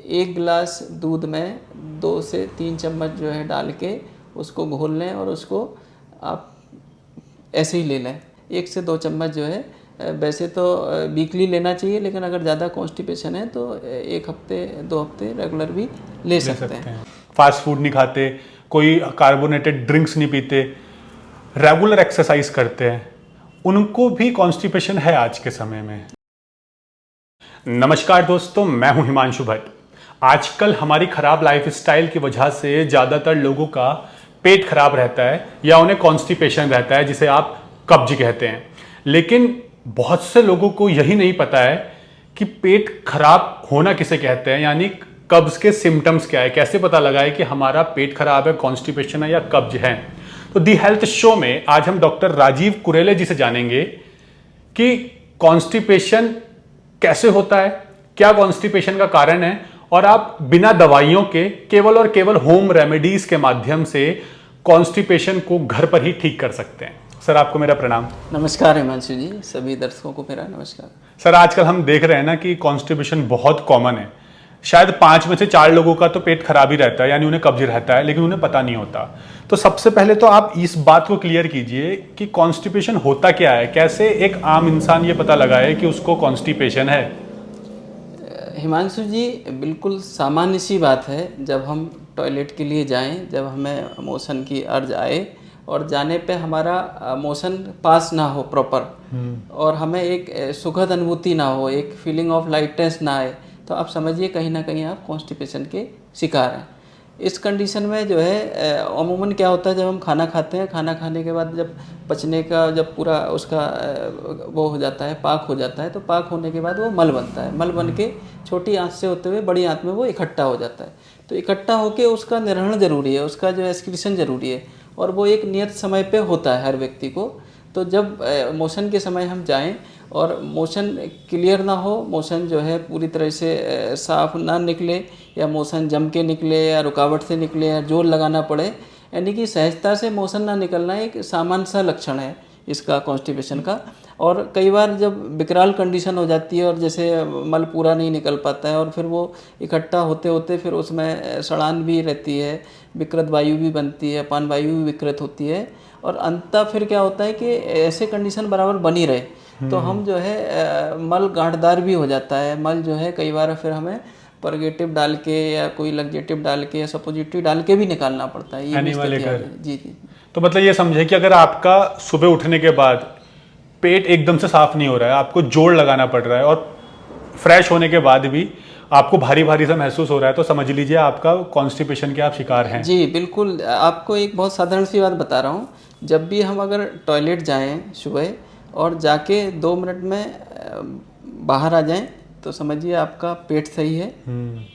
एक गिलास दूध में 2 से 3 चम्मच जो है डाल के उसको घोल लें और उसको आप ऐसे ही ले लें। 1 से 2 चम्मच जो है वैसे तो वीकली लेना चाहिए, लेकिन अगर ज़्यादा कॉन्स्टिपेशन है तो 1 हफ्ते 2 हफ्ते रेगुलर भी ले सकते हैं। फास्ट फूड नहीं खाते, कोई कार्बोनेटेड ड्रिंक्स नहीं पीते, रेगुलर एक्सरसाइज करते हैं, उनको भी कॉन्स्टिपेशन है आज के समय में। नमस्कार दोस्तों, मैं हूं हिमांशु भट्ट। आजकल हमारी खराब लाइफस्टाइल की वजह से ज़्यादातर लोगों का पेट खराब रहता है या उन्हें कॉन्स्टिपेशन रहता है, जिसे आप कब्ज कहते हैं। लेकिन बहुत से लोगों को यही नहीं पता है कि पेट खराब होना किसे कहते हैं, यानी कब्ज के सिम्टम्स क्या है, कैसे पता लगाए कि हमारा पेट खराब है, कॉन्स्टिपेशन है या कब्ज है। तो दी हेल्थ शो में आज हम डॉक्टर राजीव कुरेले जी से जानेंगे कि कॉन्स्टिपेशन कैसे होता है, क्या कॉन्स्टिपेशन का कारण है, और आप बिना दवाइयों के केवल और केवल होम रेमेडीज के माध्यम से कॉन्स्टिपेशन को घर पर ही ठीक कर सकते हैं। सर, आपको मेरा प्रणाम। नमस्कार हिमांशु जी, सभी दर्शकों को मेरा नमस्कार। सर, आजकल हम देख रहे हैं ना कि कॉन्स्टिपेशन बहुत कॉमन है। शायद 5 में से 4 लोगों का तो पेट खराब ही रहता है, यानी उन्हें कब्ज रहता है, लेकिन उन्हें पता नहीं होता। तो सबसे पहले तो आप इस बात को क्लियर कीजिए कि कॉन्स्टिपेशन होता क्या है, कैसे एक आम इंसान ये पता लगाए कि उसको कॉन्स्टिपेशन है। हिमांशु जी, बिल्कुल सामान्य सी बात है। जब हम टॉयलेट के लिए जाएं, जब हमें मोशन की अर्ज आए और जाने पे हमारा मोशन पास ना हो प्रॉपर, और हमें एक सुखद अनुभूति ना हो, एक फीलिंग ऑफ लाइटनेस ना आए, तो आप समझिए कहीं ना कहीं आप कॉन्स्टिपेशन के शिकार हैं। इस कंडीशन में जो है अमूमन क्या होता है, जब हम खाना खाते हैं, खाना खाने के बाद जब पचने का जब पूरा उसका वो हो जाता है, पाक हो जाता है, तो पाक होने के बाद वो मल बनता है। मल बन के छोटी आंत से होते हुए बड़ी आंत में वो इकट्ठा हो जाता है। तो इकट्ठा होके उसका निर्वहन जरूरी है, उसका जो एक्सक्रीशन जरूरी है, और वो एक नियत समय पे होता है हर व्यक्ति को। तो जब मोशन के समय हम जाएं और मोशन क्लियर ना हो, मोशन जो है पूरी तरह से साफ ना निकले, या मोशन जम के निकले, या रुकावट से निकले, या जोर लगाना पड़े, यानी कि सहजता से मोशन ना निकलना एक सामान्य सा लक्षण है इसका, कॉन्स्टिपेशन का। और कई बार जब विकराल कंडीशन हो जाती है और जैसे मल पूरा नहीं निकल पाता है, और फिर वो इकट्ठा होते होते फिर उसमें सड़ान भी रहती है, विकृत वायु भी बनती है, अपान वायु भी विकृत होती है, और अंततः फिर क्या होता है कि ऐसे कंडीशन बराबर बनी रहे तो हम जो है मल गांठदार भी हो जाता है। मल जो है कई बार फिर हमें परगेटिव डाल के या कोई लग्जेटिव डाल के या सपोजिटिव डाल के भी निकालना पड़ता है। ये भी स्थिति है। जी जी। तो मतलब ये समझे कि अगर आपका सुबह उठने के बाद पेट एकदम से साफ नहीं हो रहा है, आपको जोड़ लगाना पड़ रहा है, और फ्रेश होने के बाद भी आपको भारी भारी सा महसूस हो रहा है, तो समझ लीजिए आपका कॉन्स्टिपेशन के आप शिकार हैं। जी बिल्कुल। आपको एक बहुत साधारण सी बात बता रहा हूँ। जब भी हम अगर टॉयलेट जाएं सुबह और जाके 2 मिनट में बाहर आ जाएं, तो समझिए आपका पेट सही है,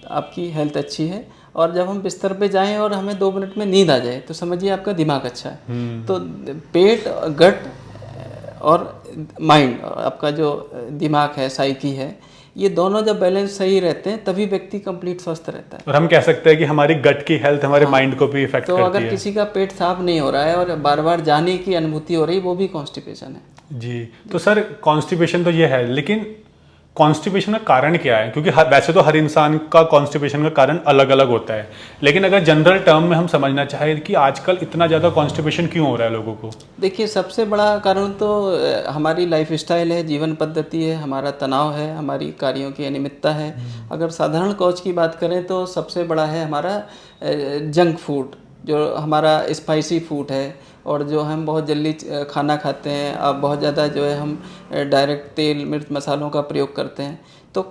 आपकी हेल्थ अच्छी है। और जब हम बिस्तर पे जाएं और हमें 2 मिनट में नींद आ जाए, तो समझिए आपका दिमाग अच्छा है। तो पेट, गट और माइंड, आपका जो दिमाग है, साइकी है, ये दोनों जब बैलेंस सही रहते हैं तभी व्यक्ति कंप्लीट स्वस्थ रहता है। और हम कह सकते हैं कि हमारी गट की हेल्थ हमारे माइंड को भी इफेक्ट तो करती अगर है। किसी का पेट साफ नहीं हो रहा है और बार बार जाने की अनुभूति हो रही, वो भी कॉन्स्टिपेशन है। जी। तो सर, कॉन्स्टिपेशन तो ये है, लेकिन कॉन्स्टिपेशन का कारण क्या है? क्योंकि वैसे तो हर इंसान का कॉन्स्टिपेशन का कारण अलग अलग होता है, लेकिन अगर जनरल टर्म में हम समझना चाहें कि आजकल इतना ज़्यादा कॉन्स्टिपेशन क्यों हो रहा है लोगों को। देखिए, सबसे बड़ा कारण तो हमारी लाइफस्टाइल है, जीवन पद्धति है, हमारा तनाव है, हमारी कार्यों की अनियमितता है। अगर साधारण कॉज की बात करें तो सबसे बड़ा है हमारा जंक फूड, जो हमारा स्पाइसी फूड है, और जो हम बहुत जल्दी खाना खाते हैं। अब बहुत ज़्यादा जो है हम डायरेक्ट तेल मिर्च मसालों का प्रयोग करते हैं। तो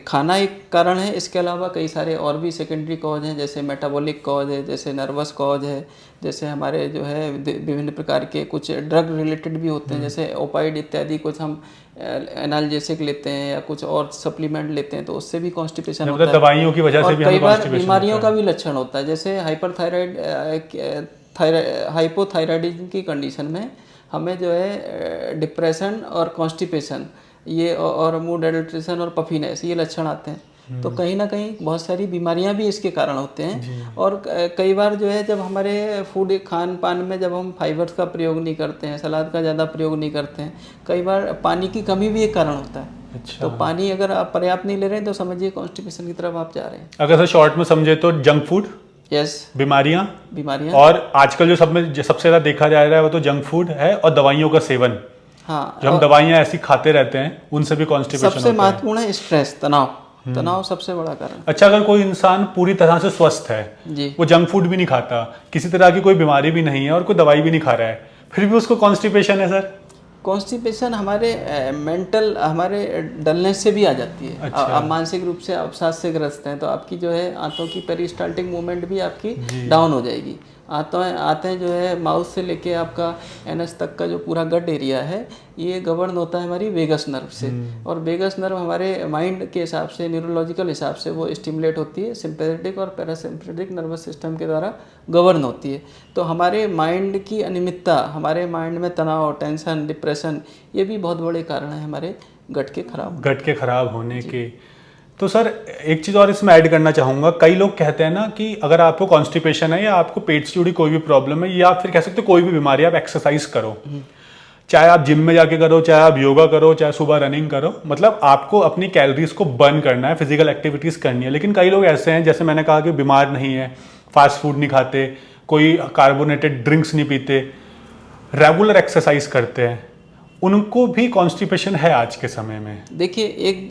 खाना एक कारण है, इसके अलावा कई सारे और भी सेकेंडरी कॉज हैं, जैसे मेटाबॉलिक कॉज है, जैसे नर्वस कॉज है, जैसे हमारे जो है विभिन्न प्रकार के कुछ ड्रग रिलेटेड भी होते हैं, जैसे ओपाइड इत्यादि कुछ हम एनाल्जेसिक लेते हैं या कुछ और सप्लीमेंट लेते हैं, तो उससे भी कॉन्स्टिपेशन होता है। दवाइयों की वजह से भी कई बार बीमारियों का भी लक्षण होता है, जैसे हाइपोथायराइडिज्म की कंडीशन में हमें जो है डिप्रेशन और कॉन्स्टिपेशन, ये और मूड एडिटेशन और पफीनेस, ये लक्षण आते हैं। तो कहीं ना कहीं बहुत सारी बीमारियां भी इसके कारण होते हैं। और कई बार जो है जब हमारे फूड खान पान में जब हम फाइबर्स का प्रयोग नहीं करते हैं, सलाद का ज़्यादा प्रयोग नहीं करते हैं, कई बार पानी की कमी भी एक कारण होता है। अच्छा। तो पानी अगर आप पर्याप्त नहीं ले रहे हैं तो समझिए कॉन्स्टिपेशन की तरफ आप जा रहे हैं। अगर सर शॉर्ट में समझे तो जंक फूड, यस, बीमारियां, बीमारियां, और आजकल जो सब में सबसे ज़्यादा देखा जा रहा है वो तो जंक फूड है, और दवाइयों का सेवन। हाँ, जो हम दवाइयाँ ऐसी खाते रहते हैं उनसे भी कॉन्स्टिपेशन सबसे होता है। महत्वपूर्ण है स्ट्रेस, तनाव। तनाव सबसे बड़ा कारण। अच्छा, अगर कोई इंसान पूरी तरह से स्वस्थ है, जी, वो जंक फूड भी नहीं खाता, किसी तरह की कोई बीमारी भी नहीं है और कोई दवाई भी नहीं खा रहा है, फिर भी उसको कॉन्स्टिपेशन है सर? कॉन्स्टिपेशन हमारे मेंटल, हमारे डलनेस से भी आ जाती है। अच्छा। आप मानसिक रूप से अवसाद से ग्रस्त हैं तो आपकी जो है आंतों की पेरिस्टाल्टिक मूवमेंट भी आपकी डाउन हो जाएगी। आते जो है माउथ से लेके आपका एनस तक का जो पूरा गट एरिया है, ये गवर्न होता है हमारी वेगस नर्व से। और वेगस नर्व हमारे माइंड के हिसाब से, न्यूरोलॉजिकल हिसाब से वो स्टिमुलेट होती है, सिंपैथेटिक और पैरासिम्पैथेटिक नर्वस सिस्टम के द्वारा गवर्न होती है। तो हमारे माइंड की अनियमितता, हमारे माइंड में तनाव, टेंशन, डिप्रेशन, ये भी बहुत बड़े कारण हैं हमारे गट के खराब होने के। तो सर एक चीज़ और इसमें ऐड करना चाहूँगा, कई लोग कहते हैं ना कि अगर आपको कॉन्स्टिपेशन है या आपको पेट से जुड़ी कोई भी प्रॉब्लम है, या फिर कह सकते हो कोई भी बीमारी, आप एक्सरसाइज करो, चाहे आप जिम में जाके करो, चाहे आप योगा करो, चाहे सुबह रनिंग करो, मतलब आपको अपनी कैलोरीज को बर्न करना है, फिजिकल एक्टिविटीज करनी है। लेकिन कई लोग ऐसे हैं, जैसे मैंने कहा, कि बीमार नहीं है, फास्ट फूड नहीं खाते, कोई कार्बोनेटेड ड्रिंक्स नहीं पीते, रेगुलर एक्सरसाइज करते हैं, उनको भी कॉन्स्टिपेशन है आज के समय में? देखिए,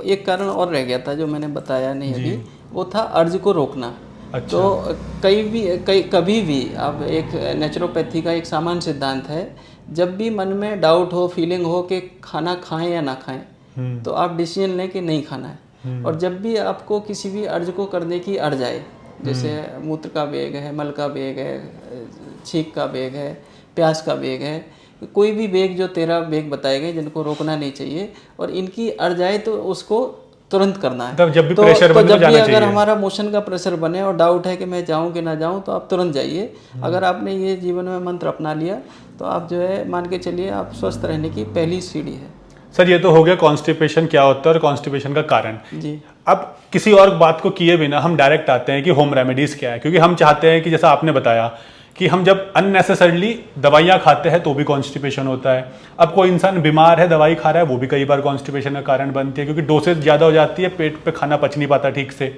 एक कारण और रह गया था जो मैंने बताया नहीं अभी, वो था अर्ज को रोकना। अच्छा। तो कभी भी अब एक नेचुरोपैथी का एक सामान्य सिद्धांत है, जब भी मन में डाउट हो, फीलिंग हो कि खाना खाएं या ना खाएं, तो आप डिसीजन लें कि नहीं खाना है। और जब भी आपको किसी भी अर्ज को करने की अर्ज आए, जैसे मूत्र का वेग है, मल का वेग है, छींक का वेग है, प्यास का वेग है, कोई भी वेग, जो 13 वेग बताए गए जिनको रोकना नहीं चाहिए, और इनकी अर्ज आए तो उसको तुरंत करना है। तब जब भी प्रेशर बने जब भी अगर हमारा मोशन का प्रेशर बने और डाउट है कि मैं जाऊं कि ना जाऊं, तो आप तुरंत जाइए। अगर आपने ये जीवन में मंत्र अपना लिया तो आप जो है मान के चलिए आप स्वस्थ रहने की पहली सीढ़ी है। सर ये तो हो गया कॉन्स्टिपेशन क्या होता है और कॉन्स्टिपेशन का कारण जी। अब किसी और बात को किए बिना हम डायरेक्ट आते हैं कि होम रेमेडीज क्या है, क्योंकि हम चाहते हैं कि जैसा आपने बताया कि हम जब अननेसेसरली दवाइयाँ खाते हैं तो भी कॉन्स्टिपेशन होता है। अब कोई इंसान बीमार है, दवाई खा रहा है, वो भी कई बार कॉन्स्टिपेशन का कारण बनती है, क्योंकि डोसेज ज़्यादा हो जाती है, पेट पे खाना पच नहीं पाता ठीक से।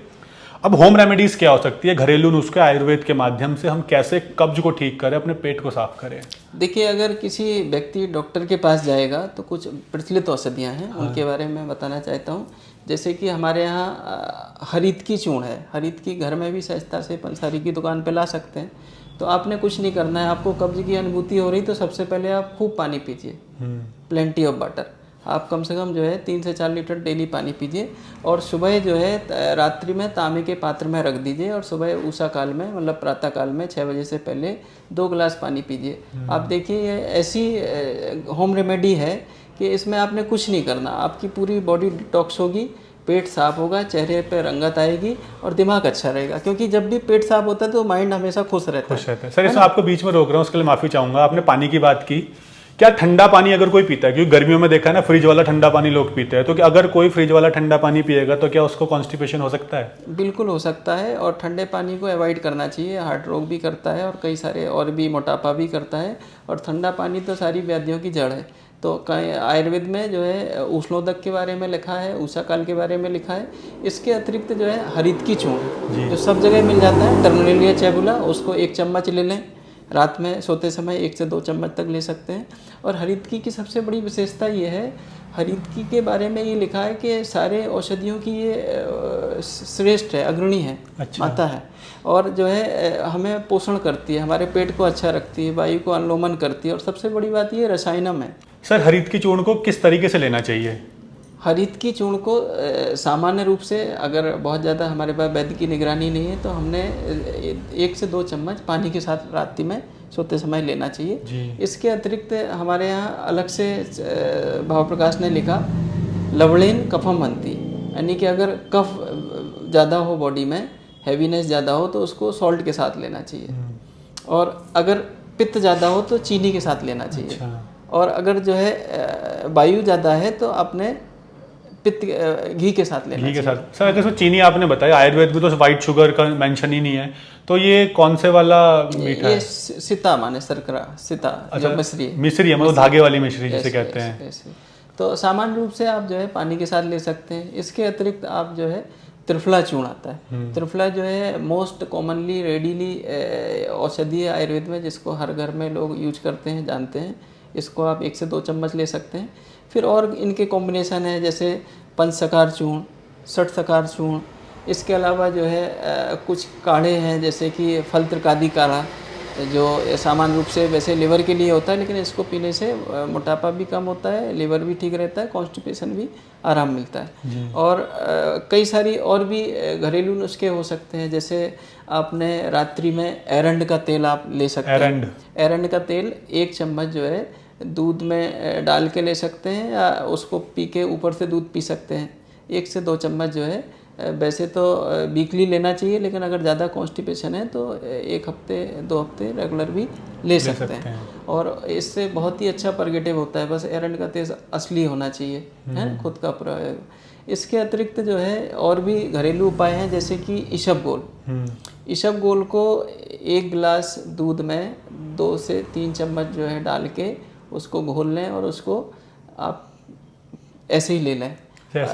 अब होम रेमेडीज क्या हो सकती है, घरेलू नुस्खे आयुर्वेद के माध्यम से हम कैसे कब्ज को ठीक करें, अपने पेट को साफ करें? देखिए, अगर किसी व्यक्ति डॉक्टर के पास जाएगा तो कुछ प्रचलित औषधियाँ हैं, उनके बारे में बताना चाहता हूँ। जैसे कि हमारे यहाँ हरित की चूर्ण है, हरित की घर में भी सहजता से पंसारी की दुकान पे ला सकते हैं। तो आपने कुछ नहीं करना है, आपको कब्ज की अनुभूति हो रही तो सबसे पहले आप खूब पानी पीजिए, प्लेंटी ऑफ वाटर। आप कम से कम जो है 3 से 4 लीटर डेली पानी पीजिए, और सुबह जो है रात्रि में तांबे के पात्र में रख दीजिए, और सुबह उषा काल में, मतलब प्रातः काल में 6 बजे से पहले 2 गिलास पानी पीजिए। आप देखिए, ये ऐसी होम रेमेडी है कि इसमें आपने कुछ नहीं करना, आपकी पूरी बॉडी डिटॉक्स होगी, पेट साफ होगा, चेहरे पे रंगत आएगी और दिमाग अच्छा रहेगा। क्योंकि जब भी पेट साफ होता है तो माइंड हमेशा खुश रहता है। सर इसमें आपको बीच में रोक रहा हूँ, उसके लिए माफी चाहूंगा। आपने पानी की बात की, क्या ठंडा पानी अगर कोई पीता है, क्योंकि गर्मियों में देखा है ना फ्रिज वाला ठंडा पानी लोग पीते हैं, तो क्या अगर कोई फ्रिज वाला ठंडा पानी पिएगा तो क्या उसको कॉन्स्टिपेशन हो सकता है? बिल्कुल हो सकता है, और ठंडे पानी को अवॉइड करना चाहिए। हार्ट रोग भी करता है और कई सारे और भी, मोटापा भी करता है, और ठंडा पानी तो सारी व्याधियों की जड़ है। तो कई आयुर्वेद में जो है उष्णोदक के बारे में लिखा है, उषा काल के बारे में लिखा है। इसके अतिरिक्त जो है हरित की चूर्ण जो सब जगह मिल जाता है, टर्नरेलिया चैबुला, उसको 1 चम्मच ले लें, रात में सोते समय 1 से 2 चम्मच तक ले सकते हैं। और हरितकी की सबसे बड़ी विशेषता ये है, हरितकी के बारे में ये लिखा है कि सारे औषधियों की ये श्रेष्ठ है, अग्रणी है, अच्छा। माता है, और जो है हमें पोषण करती है, हमारे पेट को अच्छा रखती है, वायु को अनुलोमन करती है, और सबसे बड़ी बात ये रसायनम है। सर हरित की चूर्ण को किस तरीके से लेना चाहिए? हरित की चूर्ण को सामान्य रूप से, अगर बहुत ज़्यादा हमारे पास वैद्य की निगरानी नहीं है, तो हमने 1 से 2 चम्मच पानी के साथ रात्रि में सोते समय लेना चाहिए। इसके अतिरिक्त हमारे यहाँ अलग से भाव प्रकाश ने लिखा, लवणेन कफम हन्ति, यानी कि अगर कफ ज़्यादा हो, बॉडी में हैवीनेस ज़्यादा हो, तो उसको सॉल्ट के साथ लेना चाहिए। और अगर पित्त ज़्यादा हो तो चीनी के साथ लेना चाहिए। अच्छा। और अगर जो है वायु ज़्यादा है तो अपने पित्त घी के साथ लेना चाहिए। सर अगर इसमें चीनी आपने बताया, आयुर्वेद में तो व्हाइट शुगर का मेंशन ही नहीं है, तो ये कौन से वाला मीठा है? सिता माने शर्करा, सिता जो मिश्री है, मिश्री है, मतलब धागे वाली मिश्री जिसे कहते हैं। तो सामान्य रूप से आप जो है पानी के साथ ले सकते हैं। इसके अतिरिक्त आप जो है त्रिफला चूर्ण आता है, त्रिफला जो है मोस्ट कॉमनली रेडीली औषधि है आयुर्वेद में, जिसको हर घर में लोग यूज करते हैं, जानते हैं। इसको आप 1 से 2 चम्मच ले सकते हैं। फिर और इनके कॉम्बिनेशन है, जैसे पंचसकार चूर्ण, षटसकार चूर्ण। इसके अलावा जो है कुछ काढ़े हैं, जैसे कि फल त्रिकादि काढ़ा, जो सामान्य रूप से वैसे लिवर के लिए होता है, लेकिन इसको पीने से मोटापा भी कम होता है, लिवर भी ठीक रहता है, कॉन्स्टिपेशन भी आराम मिलता है। और कई सारी और भी घरेलू नुस्खे हो सकते हैं, जैसे आपने रात्रि में एरंड का तेल आप ले सकते हैं। एरंड का तेल 1 चम्मच जो है दूध में डाल के ले सकते हैं, या उसको पी के ऊपर से दूध पी सकते हैं। 1 से 2 चम्मच जो है वैसे तो वीकली लेना चाहिए, लेकिन अगर ज़्यादा कॉन्स्टिपेशन है तो 1 हफ्ते 2 हफ्ते रेगुलर भी ले सकते हैं। और इससे बहुत ही अच्छा परगेटिव होता है, बस एरंड का तेल असली होना चाहिए, है खुद का प्रयोग। इसके अतिरिक्त जो है और भी घरेलू उपाय हैं, जैसे कि इसबगोल। इसबगोल को 1 गिलास दूध में 2 से 3 चम्मच जो है डाल के उसको घोल लें, और उसको आप ऐसे ही ले लें,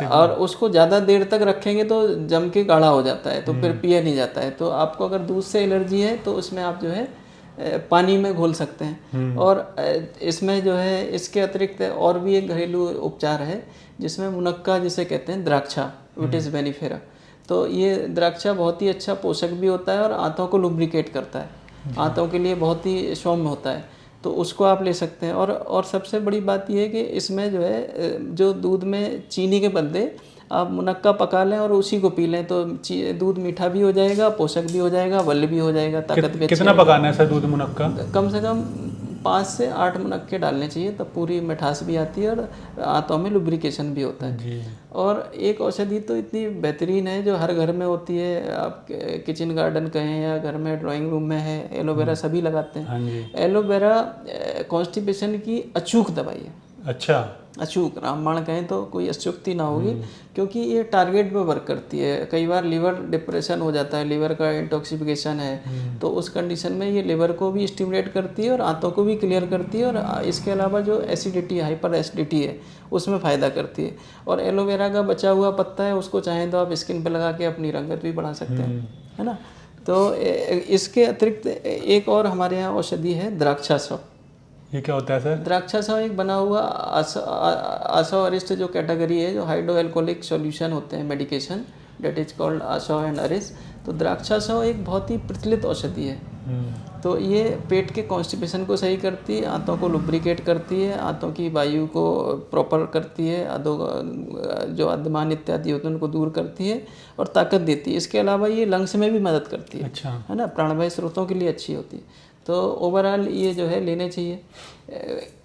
और उसको ज़्यादा देर तक रखेंगे तो जम के गाढ़ा हो जाता है, तो फिर पिया नहीं जाता है। तो आपको अगर दूध से एलर्जी है तो उसमें आप जो है पानी में घोल सकते हैं। और इसमें जो है इसके अतिरिक्त और भी एक घरेलू उपचार है, जिसमें मुनक्का जिसे कहते हैं, द्राक्षा, विटिस वेनिफेरा। तो ये द्राक्षा बहुत ही अच्छा पोषक भी होता है और आंतों को लुब्रिकेट करता है, आंतों के लिए बहुत ही सौम्य होता है, तो उसको आप ले सकते हैं। और सबसे बड़ी बात यह है कि इसमें जो है जो दूध में चीनी के बदले आप मुनक्का पका लें और उसी को पी लें, तो दूध मीठा भी हो जाएगा, पोषक भी हो जाएगा, बल भी हो जाएगा, ताकत भी। कितना पकाना है सर दूध मुनक्का? कम से कम 5 से 8 मुनक्के डालने चाहिए, तब पूरी मिठास भी आती है और आंतों में लुब्रिकेशन भी होता है जी। और एक औषधि तो इतनी बेहतरीन है जो हर घर में होती है, आप किचन गार्डन कहें या घर में ड्राइंग रूम में है, एलोवेरा सभी लगाते हैं। एलोवेरा कॉन्स्टिपेशन की अचूक दवाई है। अच्छा, अचूक, रामबाण कहें तो कोई अचूकती ना होगी, क्योंकि ये टारगेट पे वर्क करती है। कई बार लिवर डिप्रेशन हो जाता है, लिवर का इंटॉक्सिफिकेशन है, तो उस कंडीशन में ये लिवर को भी स्टिमुलेट करती है और आंतों को भी क्लियर करती है, और इसके अलावा जो एसिडिटी, हाइपर एसिडिटी है, उसमें फ़ायदा करती है। और एलोवेरा का बचा हुआ पत्ता है, उसको चाहें तो आप स्किन पर लगा के अपनी रंगत भी बढ़ा सकते हैं, है ना। तो इसके अतिरिक्त एक और हमारे यहाँ औषधि है, द्राक्षास्व। ये क्या होता है सर? द्राक्षास्व एक बना हुआ आसव अरिस्ट जो कैटेगरी है, जो हाइड्रो एल्कोहलिक सॉल्यूशन होते हैं, medication, that is called asava and arishta. तो द्राक्षास्व एक बहुत ही प्रचलित औषधि है। तो ये पेट के कॉन्स्टिपेशन को सही करती है, आंतों को लुब्रिकेट करती है, आंतों की वायु को प्रॉपर करती है, जो अधमान इत्यादि होते हैं उनको दूर करती है और ताकत देती है। इसके अलावा ये लंग्स में भी मदद करती है, अच्छा, है ना, प्राणवायु स्रोतों के लिए अच्छी होती है। तो ओवरऑल ये जो है लेने चाहिए।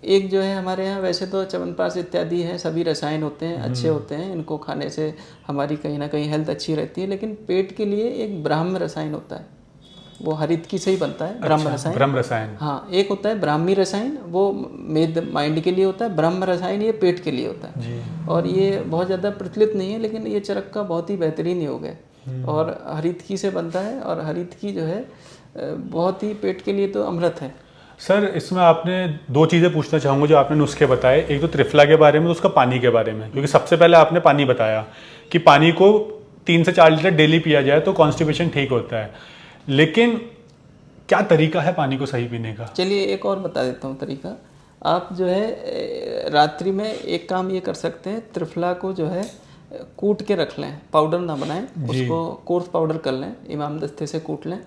एक जो है हमारे यहाँ वैसे तो च्यवनप्राश इत्यादि हैं, सभी रसायन होते हैं, अच्छे होते हैं, इनको खाने से हमारी कहीं ना कहीं हेल्थ अच्छी रहती है। लेकिन पेट के लिए एक ब्राह्म रसायन होता है, वो हरितकी से ही बनता है, ब्रह्म रसायन। ब्रह्म रसायन, हाँ, एक होता है ब्राह्मी रसायन, वो माइंड के लिए होता है। ब्रह्म रसायन ये पेट के लिए होता है जी। और ये बहुत ज़्यादा प्रचलित नहीं है, लेकिन ये चरक का बहुत ही बेहतरीन योग है और हरितकी से बनता है। और हरितकी जो है बहुत ही पेट के लिए तो अमृत है। सर इसमें आपने 2 चीज़ें पूछना चाहूँगा जो आपने नुस्खे बताए, एक तो त्रिफला के बारे में, तो उसका पानी के बारे में। क्योंकि सबसे पहले आपने पानी बताया कि पानी को 3 से 4 लीटर डेली पिया जाए तो कॉन्स्टिपेशन ठीक होता है, लेकिन क्या तरीका है पानी को सही पीने का? चलिए एक और बता देता हूँ तरीका। आप जो है रात्रि में एक काम ये कर सकते हैं, त्रिफला को जो है कूट के रख लें, पाउडर ना बनाएं, उसको कोर्स पाउडर कर लें, इमाम दस्ते से कूट लें,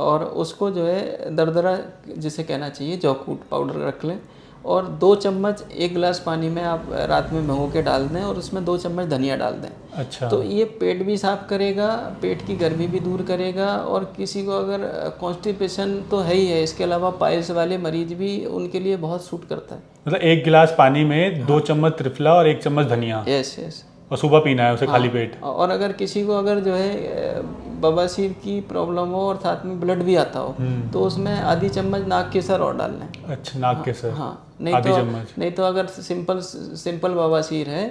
और उसको जो है दरदरा जिसे कहना चाहिए जौकूट पाउडर रख लें, और 2 चम्मच 1 गिलास पानी में आप रात में भिगो के डाल दें, और उसमें 2 चम्मच धनिया डाल दें। अच्छा, तो ये पेट भी साफ करेगा, पेट की गर्मी भी दूर करेगा, और किसी को अगर कॉन्स्टिपेशन तो है ही है, इसके अलावा पाइल्स वाले मरीज भी, उनके लिए बहुत सूट करता है। मतलब 1 गिलास पानी में 2 चम्मच त्रिफला और 1 चम्मच धनिया, यस, और सुबह पीना है उसे खाली पेट। और अगर किसी को अगर जो है बवासीर की प्रॉब्लम हो और साथ में ब्लड भी आता हो, तो उसमें आधी चम्मच नाग केसर और डाल लें। अच्छा, नाग केसर, हाँ, नहीं तो अगर सिंपल बवासीर है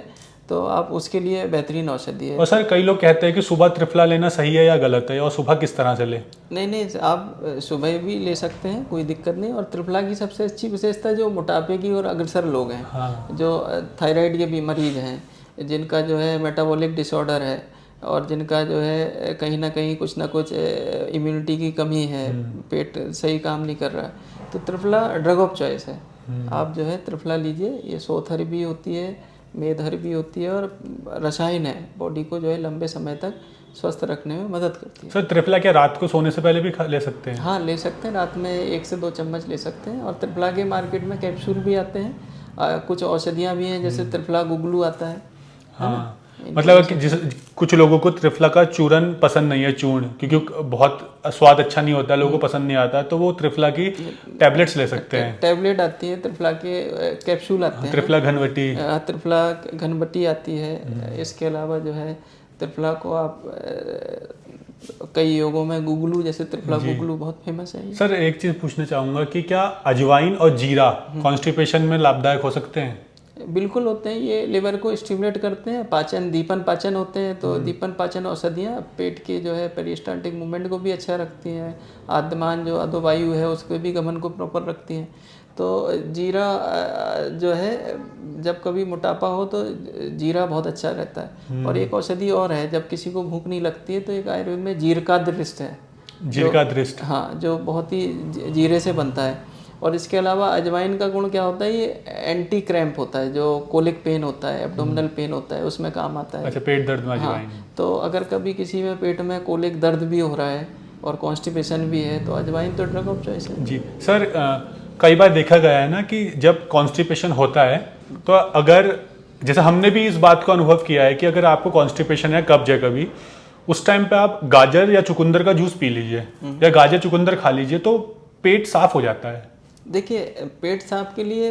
तो आप उसके लिए बेहतरीन औषधि है। और सर कई लोग कहते हैं कि सुबह त्रिफला लेना सही है या गलत है, और सुबह किस तरह से ले? नहीं, आप सुबह भी ले सकते हैं, कोई दिक्कत नहीं। और त्रिफला की सबसे अच्छी विशेषता जो मोटापे की और अग्रसर लोग हैं, हाँ। जो थायराइड के भी मरीज हैं, जिनका जो है मेटाबॉलिक डिसऑर्डर है, और जिनका जो है कहीं ना कहीं कुछ ना कुछ इम्यूनिटी की कमी है, पेट सही काम नहीं कर रहा, तो त्रिफला ड्रग ऑफ चॉइस है। आप जो है त्रिफला लीजिए। ये शोथर भी होती है, मेधर भी होती है, और रसायन है, बॉडी को जो है लंबे समय तक स्वस्थ रखने में मदद करती है। सर त्रिफला क्या रात को सोने से पहले भी ले सकते हैं? हाँ, ले सकते हैं, रात में 1 से 2 चम्मच ले सकते हैं। और त्रिफला के मार्केट में कैप्सूल भी आते हैं, कुछ औषधियाँ भी हैं, जैसे त्रिफला गुगलू आता है। हाँ, मतलब कि कुछ लोगों को त्रिफला का चूरन पसंद नहीं है, चूर्ण, क्योंकि बहुत स्वाद अच्छा नहीं होता, लोगों को पसंद नहीं आता, तो वो त्रिफला की टैबलेट्स ले सकते हैं। टैबलेट आती है, त्रिफला के कैप्सूल आते हैं, त्रिफला घनवटी, त्रिफला घनबटी आती है। इसके अलावा जो है त्रिफला को आप कई योगों में गुगलू, जैसे त्रिफला गुगलू बहुत फेमस है। सर एक चीज़ पूछना चाहूँगा कि क्या अजवाइन और जीरा कॉन्स्टिपेशन में लाभदायक हो सकते हैं? बिल्कुल होते हैं, ये लिवर को स्टिमुलेट करते हैं, पाचन दीपन पाचन होते हैं, तो दीपन पाचन औषधियाँ पेट के जो है पेरिस्टाल्टिक मूवमेंट को भी अच्छा रखती हैं, आद्यमान जो अधोवायु है उसके भी गमन को प्रॉपर रखती हैं। तो जीरा जो है, जब कभी मोटापा हो तो जीरा बहुत अच्छा रहता है। और एक औषधि और है, जब किसी को भूख नहीं लगती है तो एक आयुर्वेद में जीरका दृष्ट है। जीरका दृष्ट, हाँ, जो बहुत ही जीरे से बनता है। और इसके अलावा अजवाइन का गुण क्या होता है, ये एंटी क्रैम्प होता है, जो कोलिक पेन होता है, एब्डोमिनल पेन होता है, उसमें काम आता है। अच्छा, पेट दर्द में अजवाइन। हाँ, तो अगर कभी किसी में पेट में कोलिक दर्द भी हो रहा है और कॉन्स्टिपेशन भी है, तो अजवाइन तो ड्रग ऑफ चॉइस है। जी सर, कई बार देखा गया है ना कि जब कॉन्स्टिपेशन होता है, तो अगर जैसे हमने भी इस बात को अनुभव किया है कि अगर आपको कॉन्स्टिपेशन है, कब्ज है कभी, उस टाइम पे आप गाजर या चुकंदर का जूस पी लीजिए या गाजर चुकंदर खा लीजिए, तो पेट साफ हो जाता है। देखिए, पेट साफ के लिए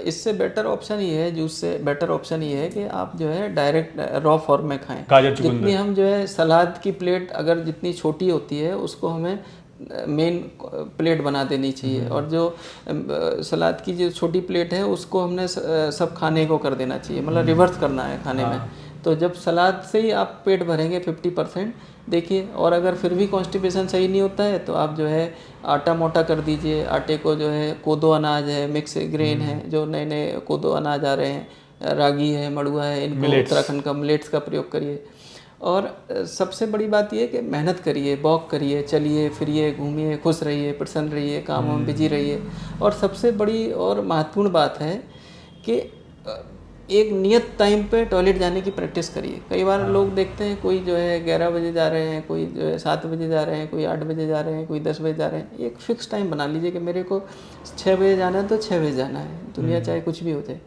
इससे बेटर ऑप्शन ये है, जूस से बेटर ऑप्शन ये है कि आप जो है डायरेक्ट रॉ फॉर्म में खाएं। गाजर चुकंदर, जितनी हम जो है सलाद की प्लेट अगर जितनी छोटी होती है, उसको हमें मेन प्लेट बना देनी चाहिए, और जो सलाद की जो छोटी प्लेट है उसको हमने सब खाने को कर देना चाहिए, मतलब रिवर्स करना है खाने में। तो जब सलाद से ही आप पेट भरेंगे 50%, देखिए। और अगर फिर भी कॉन्स्टिपेशन सही नहीं होता है, तो आप जो है आटा मोटा कर दीजिए। आटे को जो है, कोदो अनाज है, मिक्स ग्रेन है, जो नए नए कोदो अनाज आ रहे हैं, रागी है, मड़ुआ है, इनको उत्तराखंड का मिलेट्स का प्रयोग करिए। और सबसे बड़ी बात यह है कि मेहनत करिए, वॉक करिए, चलिए फिरिए, घूमिए, खुश रहिए, प्रसन्न रहिए, काम में बिजी रहिए। और सबसे बड़ी और महत्वपूर्ण बात है कि एक नियत टाइम पे टॉयलेट जाने की प्रैक्टिस करिए। कई बार लोग देखते हैं, कोई जो है 11 बजे जा रहे हैं, कोई जो है 7 बजे जा रहे हैं, कोई 8 बजे जा रहे हैं, कोई 10 बजे जा रहे हैं। एक फिक्स टाइम बना लीजिए कि मेरे को 6 बजे जाना है तो 6 बजे जाना है, दुनिया चाहे कुछ भी हो जाए।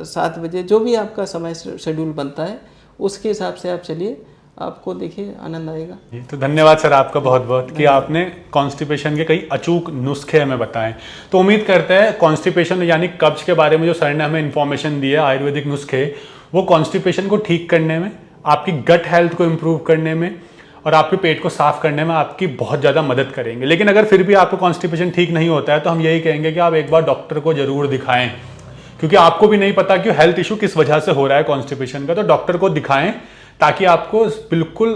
7 बजे जो भी आपका समय शेड्यूल बनता है, उसके हिसाब से आप चलिए, आपको देखिए आनंद आएगा। तो धन्यवाद सर आपका बहुत बहुत कि आपने कॉन्स्टिपेशन के कई अचूक नुस्खे हमें बताएं। तो उम्मीद करते हैं कॉन्स्टिपेशन यानी कब्ज के बारे में जो सर ने हमें इन्फॉर्मेशन दी है, आयुर्वेदिक नुस्खे, वो कॉन्स्टिपेशन को ठीक करने में, आपकी गट हेल्थ को इम्प्रूव करने में और आपके पेट को साफ करने में आपकी बहुत ज़्यादा मदद करेंगे। लेकिन अगर फिर भी आपको कॉन्स्टिपेशन ठीक नहीं होता है, तो हम यही कहेंगे कि आप एक बार डॉक्टर को जरूर दिखाएं, क्योंकि आपको भी नहीं पता कि हेल्थ इशू किस वजह से हो रहा है कॉन्स्टिपेशन का। तो डॉक्टर को दिखाएं ताकि आपको बिल्कुल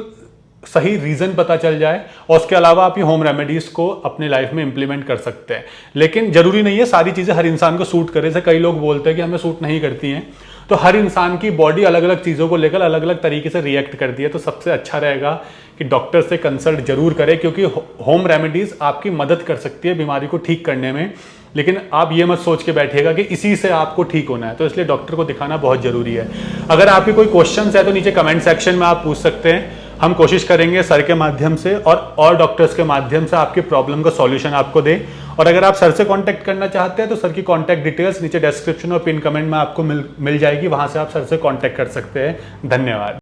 सही रीज़न पता चल जाए, और उसके अलावा आप ये होम रेमेडीज़ को अपने लाइफ में इंप्लीमेंट कर सकते हैं। लेकिन ज़रूरी नहीं है सारी चीज़ें हर इंसान को सूट करे। जैसे कई लोग बोलते हैं कि हमें सूट नहीं करती हैं, तो हर इंसान की बॉडी अलग अलग चीज़ों को लेकर अलग अलग तरीके से रिएक्ट करती है। तो सबसे अच्छा रहेगा कि डॉक्टर से कंसल्ट जरूर करें, क्योंकि होम रेमेडीज़ आपकी मदद कर सकती है बीमारी को ठीक करने में। लेकिन आप ये मत सोच के बैठिएगा कि इसी से आपको ठीक होना है, तो इसलिए डॉक्टर को दिखाना बहुत ज़रूरी है। अगर आपके कोई क्वेश्चंस है तो नीचे कमेंट सेक्शन में आप पूछ सकते हैं। हम कोशिश करेंगे सर के माध्यम से और डॉक्टर्स के माध्यम से आपकी प्रॉब्लम का सॉल्यूशन आपको दें। और अगर आप सर से कांटेक्ट करना चाहते हैं तो सर की कांटेक्ट डिटेल्स नीचे डिस्क्रिप्शन और पिन कमेंट में आपको मिल जाएगी, वहाँ से आप सर से कांटेक्ट कर सकते हैं। धन्यवाद।